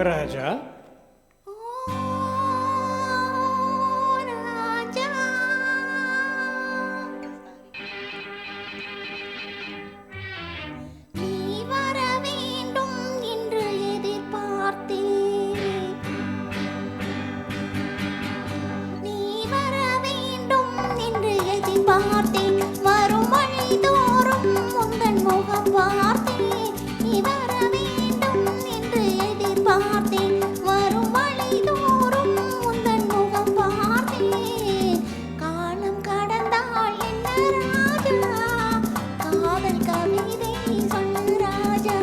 ராஜா, பார்த்தேன் வரும் வழி தோறும் உந்தன் முகம் பார்த்தேன். நீ வர வேண்டும் என்று எதிர்பார்த்தேன் வரும் வழி தோறும் உந்தன் முகம் பார்த்தேன். காலம் கடந்தால் என்ன ராஜா, காதல் கவிதை சொல்லு ராஜா.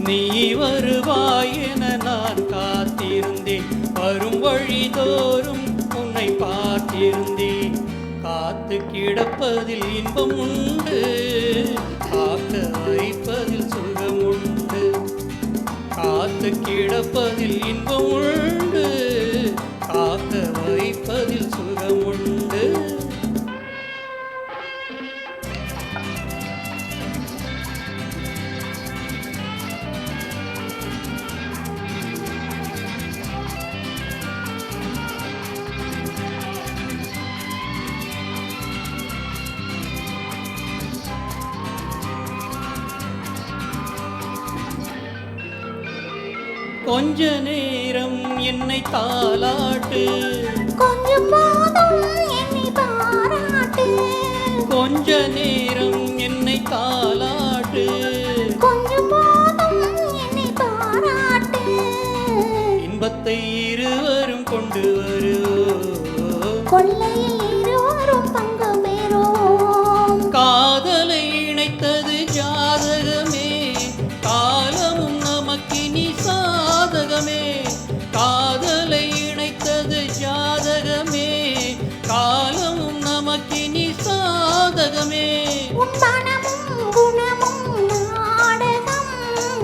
நீ வருவாய் என நான் காத்திருந்தேன், வரும் வழிதோறும் உன்னை பார்த்திருந்தேன். காத்து கிடப்பதில் இன்பம் உண்டு, காக்க வைப்பதில் சுகம் உண்டு. காத்து கிடப்பதில் இன்பம் உண்டு, காக்க வைப்பதில் சுகம் உண்டு. கொஞ்ச நேரம் என்னை தாலாட்டு, கொஞ்சம் போதும் என்னை பாராட்டு. கொஞ்ச நேரம் என்னை தாலாட்டு, கொஞ்சம் போதும் என்னை பாராட்டு. இன்பத்தை இருவரும் கொண்டு வருவோம், கொள்ளையில் இருவரும் பங்கு பெறுவோம். காதலை இணைத்தது ஜாதகமே, காலமும் நமக்கினி சாதகமே. காதலை இணைத்தது ஜாதகமே, காலமும் நமக்கினி சாதகமே. உன் மனமும் குணமும் நாடகம்,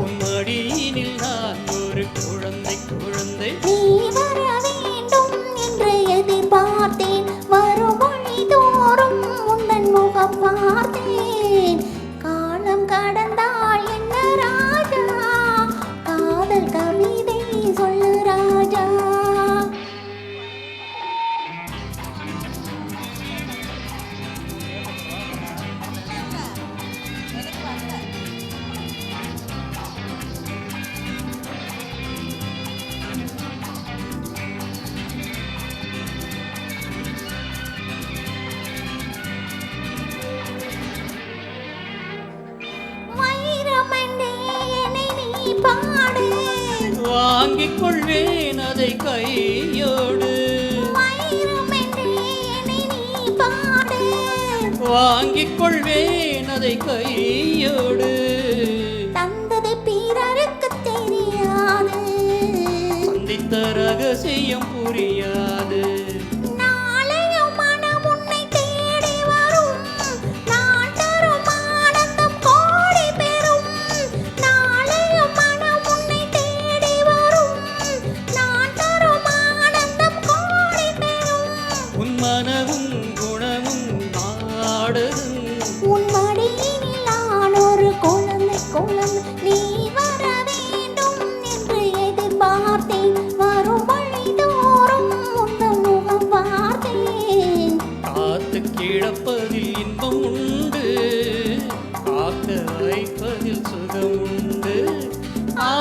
உன் மடியினில் நான் ஒரு குழந்தை குழந்தை. நீ வர வேண்டும் என்று எதிர்பார்த்தேன் வரும் வழி தோறும் உந்தன் முகம் பார்த்தேன். காலம் கடந்தால் என்ன ராஜா, காதல் கவிதை சொல்லு ராஜா. வைரமண்டே என்னை நீ பாடு, வாங்கிக் கொள்வேன் அதை கையோடு, வைரமண்டே என்னை நீ பாடு. வாங்கிக் கொள்வேன் அதை கையோடு. தந்ததை பிறருக்கு தெரியாது, சந்தித்த ரகசியம் புரியாது. நாளையும் மனம் உன்னை தேடி வரும், நான் தரும் ஆனந்தம் கோடி பெறும். நாளையும் மனம் உன்னை தேடி வரும், நான் தரும் ஆனந்தம் கோடி பெறும். உன் மனமும் குணமும் நாடகம், உன் மடியினில் நான் ஒரு குழந்தை குழந்தை. நீ வர வேண்டும் என்று எதிர்பார்த்தேன் வரும் வழி தோறும் உந்தன் முகம் பார்த்தேன். காத்து கிடப்பதில் இன்பம் உண்டு, காக்க வைப்பதில் சுகம் உண்டு. ஆ